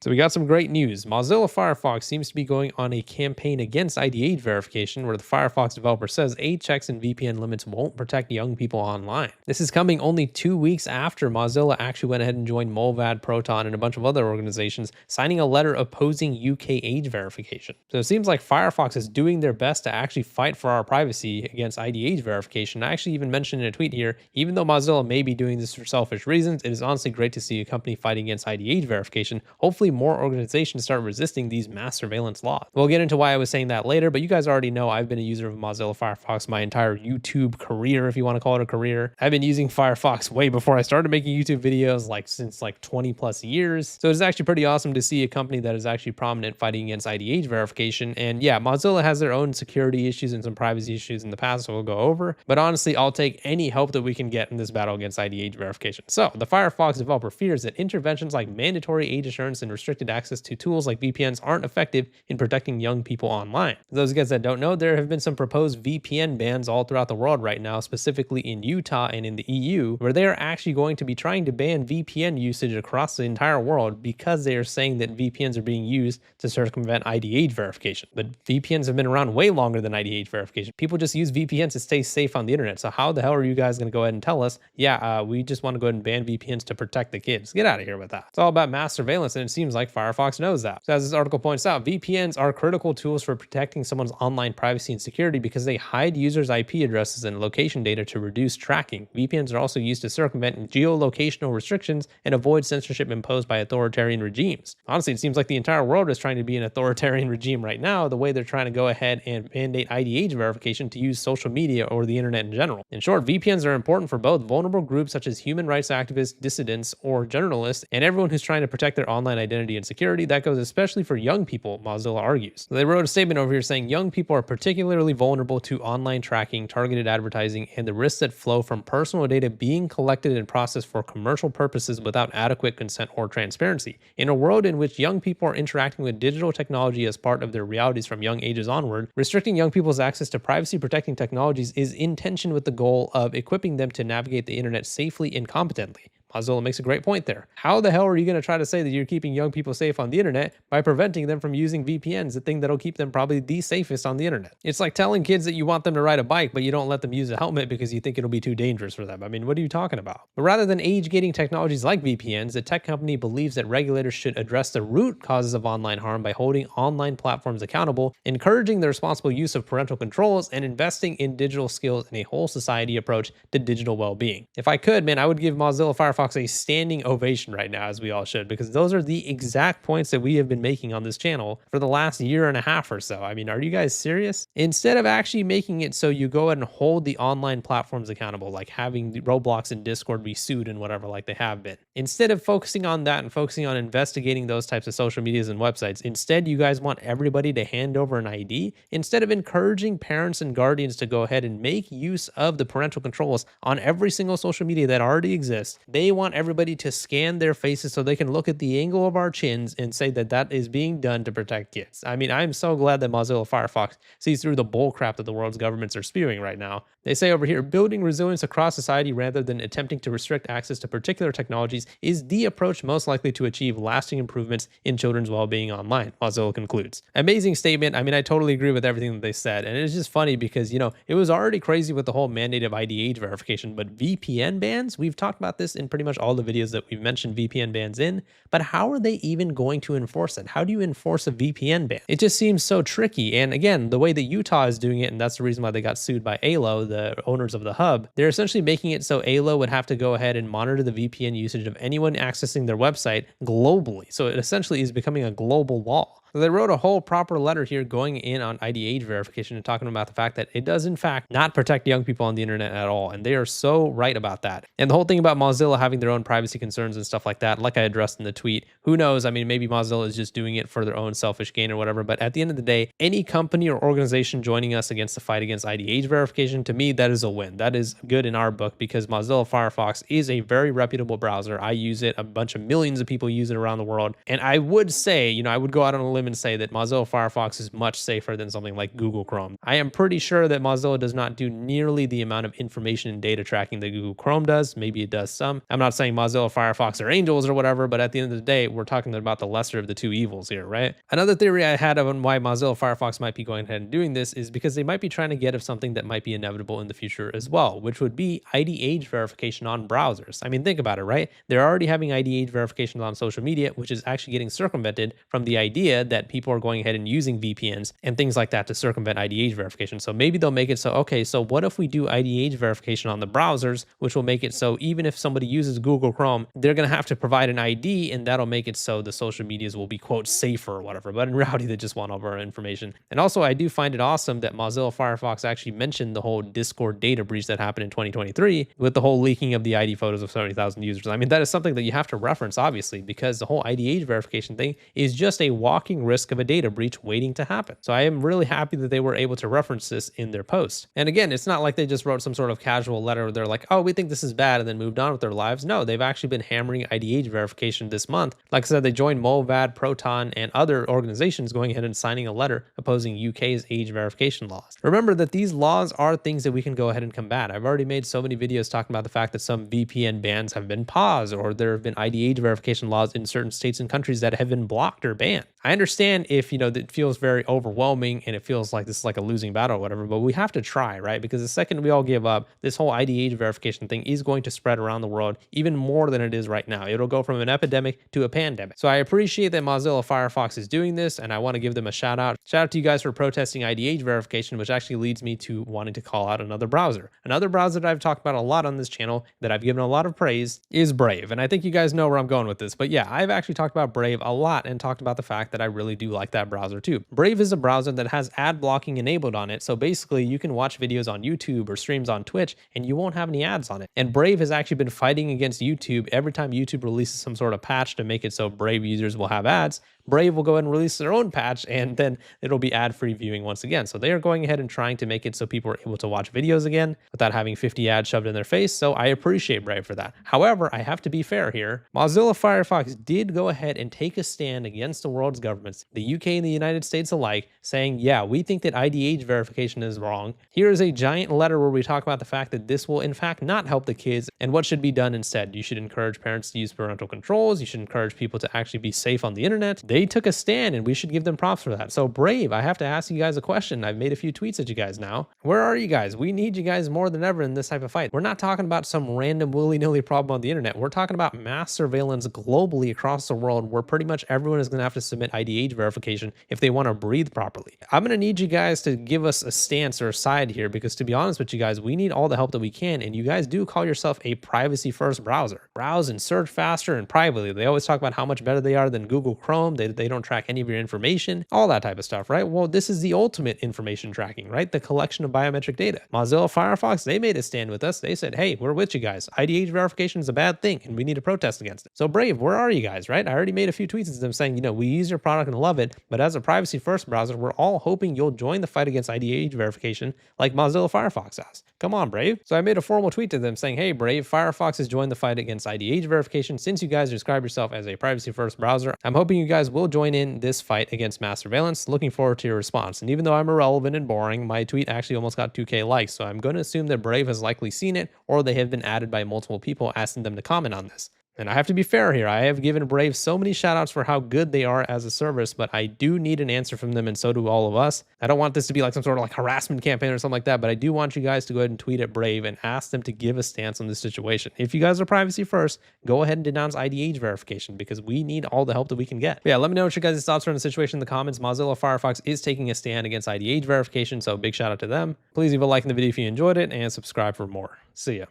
So we got some great news. Mozilla Firefox seems to be going on a campaign against ID age verification, where the Firefox developer says age checks and VPN limits won't protect young people online. This is coming only 2 weeks after Mozilla actually went ahead and joined Molvad, Proton, and a bunch of other organizations, signing a letter opposing UK age verification. So it seems like Firefox is doing their best to actually fight for our privacy against ID age verification. I actually even mentioned in a tweet here, even though Mozilla may be doing this for selfish reasons, it is honestly great to see a company fighting against ID age verification. Hopefully more organizations start resisting these mass surveillance laws. We'll get into why I was saying that later, but you guys already know I've been a user of Mozilla Firefox my entire YouTube career, if you want to call it a career. I've been using Firefox way before I started making YouTube videos, since 20 plus years. So it's actually pretty awesome to see a company that is actually prominent fighting against ID age verification. And yeah, Mozilla has their own security issues and some privacy issues in the past, so we'll go over. But honestly, I'll take any help that we can get in this battle against ID age verification. So the Firefox developer fears that interventions like mandatory age assurance and restricted access to tools like VPNs aren't effective in protecting young people online. For those guys that don't know, there have been some proposed VPN bans all throughout the world right now, specifically in Utah and in the EU, where they are actually going to be trying to ban VPN usage across the entire world because they are saying that VPNs are being used to circumvent ID age verification. But VPNs have been around way longer than ID age verification. People just use VPNs to stay safe on the internet. So how the hell are you guys going to go ahead and tell us, yeah, we just want to go ahead and ban VPNs to protect the kids? Get out of here with that. It's all about mass surveillance, and it seems like Firefox knows that. So as this article points out, VPNs are critical tools for protecting someone's online privacy and security because they hide users' IP addresses and location data to reduce tracking. VPNs are also used to circumvent geolocational restrictions and avoid censorship imposed by authoritarian regimes. Honestly, it seems like the entire world is trying to be an authoritarian regime right now, the way they're trying to go ahead and mandate ID age verification to use social media or the internet in general. In short, VPNs are important for both vulnerable groups such as human rights activists, dissidents, or journalists, and everyone who's trying to protect their online identity and security. That goes especially for young people, Mozilla argues. So they wrote a statement over here saying young people are particularly vulnerable to online tracking, targeted advertising, and the risks that flow from personal data being collected and processed for commercial purposes without adequate consent or transparency. In a world in which young people are interacting with digital technology as part of their realities from young ages onward, restricting young people's access to privacy-protecting technologies is in tension with the goal of equipping them to navigate the internet safely and competently. Mozilla makes a great point there. How the hell are you going to try to say that you're keeping young people safe on the internet by preventing them from using VPNs, the thing that'll keep them probably the safest on the internet? It's like telling kids that you want them to ride a bike, but you don't let them use a helmet because you think it'll be too dangerous for them. I mean, what are you talking about? But rather than age-gating technologies like VPNs, the tech company believes that regulators should address the root causes of online harm by holding online platforms accountable, encouraging the responsible use of parental controls, and investing in digital skills and a whole society approach to digital well-being. If I could, man, I would give Mozilla Firefox a standing ovation right now, as we all should, because those are the exact points that we have been making on this channel for the last year and a half or so. I mean, are you guys serious? Instead of actually making it so you go ahead and hold the online platforms accountable, like having the Roblox and Discord be sued and whatever, like they have been. Instead of focusing on that and focusing on investigating those types of social medias and websites, instead you guys want everybody to hand over an ID. Instead of encouraging parents and guardians to go ahead and make use of the parental controls on every single social media that already exists, they want everybody to scan their faces so they can look at the angle of our chins and say that that is being done to protect kids. I mean, I'm so glad that Mozilla Firefox sees through the bullcrap that the world's governments are spewing right now. They say over here, building resilience across society rather than attempting to restrict access to particular technologies is the approach most likely to achieve lasting improvements in children's well-being online, Mozilla concludes. Amazing statement. I mean, I totally agree with everything that they said. And it's just funny because, you know, it was already crazy with the whole mandate of ID age verification, but VPN bans, we've talked about this in pretty much all the videos that we've mentioned VPN bans in, but how are they even going to enforce it? How do you enforce a VPN ban? It just seems so tricky. And again, the way that Utah is doing it, and that's the reason why they got sued by ALO, the owners of the hub, they're essentially making it so ALO would have to go ahead and monitor the VPN usage of anyone accessing their website globally. So it essentially is becoming a global law. So they wrote a whole proper letter here going in on ID age verification and talking about the fact that it does in fact not protect young people on the internet at all. And they are so right about that. And the whole thing about Mozilla having their own privacy concerns and stuff like that, like I addressed in the tweet, who knows? I mean, maybe Mozilla is just doing it for their own selfish gain or whatever. But at the end of the day, any company or organization joining us against the fight against ID age verification, to me, that is a win. That is good in our book because Mozilla Firefox is a very reputable browser. I use it. A bunch of millions of people use it around the world. And I would say, you know, I would go out on a limb limb and say that Mozilla Firefox is much safer than something like Google Chrome. I am pretty sure that Mozilla does not do nearly the amount of information and data tracking that Google Chrome does. Maybe it does some. I'm not saying Mozilla Firefox are angels or whatever, but at the end of the day, we're talking about the lesser of the two evils here, right? Another theory I had on why Mozilla Firefox might be going ahead and doing this is because they might be trying to get at something that might be inevitable in the future as well, which would be ID age verification on browsers. I mean, think about it, right? They're already having ID age verifications on social media, which is actually getting circumvented from the idea that people are going ahead and using VPNs and things like that to circumvent ID age verification. So maybe they'll make it so, okay, so what if we do ID age verification on the browsers, which will make it so even if somebody uses Google Chrome, they're going to have to provide an ID, and that'll make it so the social medias will be, quote, safer or whatever. But in reality, they just want all of our information. And also, I do find it awesome that Mozilla Firefox actually mentioned the whole Discord data breach that happened in 2023 with the whole leaking of the ID photos of 70,000 users. I mean, that is something that you have to reference, obviously, because the whole ID age verification thing is just a walking risk of a data breach waiting to happen. So I am really happy that they were able to reference this in their post. And again, it's not like they just wrote some sort of casual letter where they're like, oh, we think this is bad, and then moved on with their lives. No, they've actually been hammering ID age verification this month. Like I said, they joined Movad, Proton, and other organizations going ahead and signing a letter opposing UK's age verification laws. Remember that these laws are things that we can go ahead and combat. I've already made so many videos talking about the fact that some VPN bans have been paused, or there have been ID age verification laws in certain states and countries that have been blocked or banned. I understand if, it feels very overwhelming and it feels like this is like a losing battle or whatever, but we have to try, right? Because the second we all give up, this whole ID age verification thing is going to spread around the world even more than it is right now. It'll go from an epidemic to a pandemic. So I appreciate that Mozilla Firefox is doing this, and I want to give them a shout out. Shout out to you guys for protesting ID age verification, which actually leads me to wanting to call out another browser. Another browser that I've talked about a lot on this channel that I've given a lot of praise is Brave. And I think you guys know where I'm going with this. But yeah, I've actually talked about Brave a lot and talked about the fact that I really do like that browser too. Brave is a browser that has ad blocking enabled on it. So basically you can watch videos on YouTube or streams on Twitch and you won't have any ads on it. And Brave has actually been fighting against YouTube every time YouTube releases some sort of patch to make it so Brave users will have ads. Brave will go ahead and release their own patch, and then it'll be ad-free viewing once again. So they are going ahead and trying to make it so people are able to watch videos again without having 50 ads shoved in their face. So I appreciate Brave for that. However, I have to be fair here. Mozilla Firefox did go ahead and take a stand against the world's governments, the UK and the United States alike, saying, yeah, we think that ID age verification is wrong. Here is a giant letter where we talk about the fact that this will in fact not help the kids and what should be done instead. You should encourage parents to use parental controls. You should encourage people to actually be safe on the internet. They took a stand and we should give them props for that. So Brave, I have to ask you guys a question. I've made a few tweets at you guys now. Where are you guys? We need you guys more than ever in this type of fight. We're not talking about some random willy-nilly problem on the internet. We're talking about mass surveillance globally across the world where pretty much everyone is going to have to submit ID age verification if they want to breathe properly. I'm going to need you guys to give us a stance or a side here because to be honest with you guys, we need all the help that we can, and you guys do call yourself a privacy-first browser. Browse and search faster and privately. They always talk about how much better they are than Google Chrome. They don't track any of your information, all that type of stuff, right? Well, this is the ultimate information tracking, right? The collection of biometric data. Mozilla Firefox, they made a stand with us. They said, hey, we're with you guys. ID age verification is a bad thing and we need to protest against it. So Brave, where are you guys, right? I already made a few tweets to them saying, we use your product and love it, but as a privacy first browser, we're all hoping you'll join the fight against ID age verification like Mozilla Firefox has. Come on, Brave. So I made a formal tweet to them saying, hey, Brave, Firefox has joined the fight against ID age verification. Since you guys describe yourself as a privacy first browser, I'm hoping you guys will join in this fight against mass surveillance. Looking forward to your response. And even though I'm irrelevant and boring, my tweet actually almost got 2K likes. So I'm going to assume that Brave has likely seen it or they have been added by multiple people asking them to comment on this. And I have to be fair here. I have given Brave so many shout outs for how good they are as a service, but I do need an answer from them, and so do all of us. I don't want this to be like some sort of like harassment campaign or something like that, but I do want you guys to go ahead and tweet at Brave and ask them to give a stance on this situation. If you guys are privacy first, go ahead and denounce ID age verification because we need all the help that we can get. But yeah, let me know what your guys' thoughts are on the situation in the comments. Mozilla Firefox is taking a stand against ID age verification, so big shout out to them. Please leave a like in the video if you enjoyed it and subscribe for more. See ya.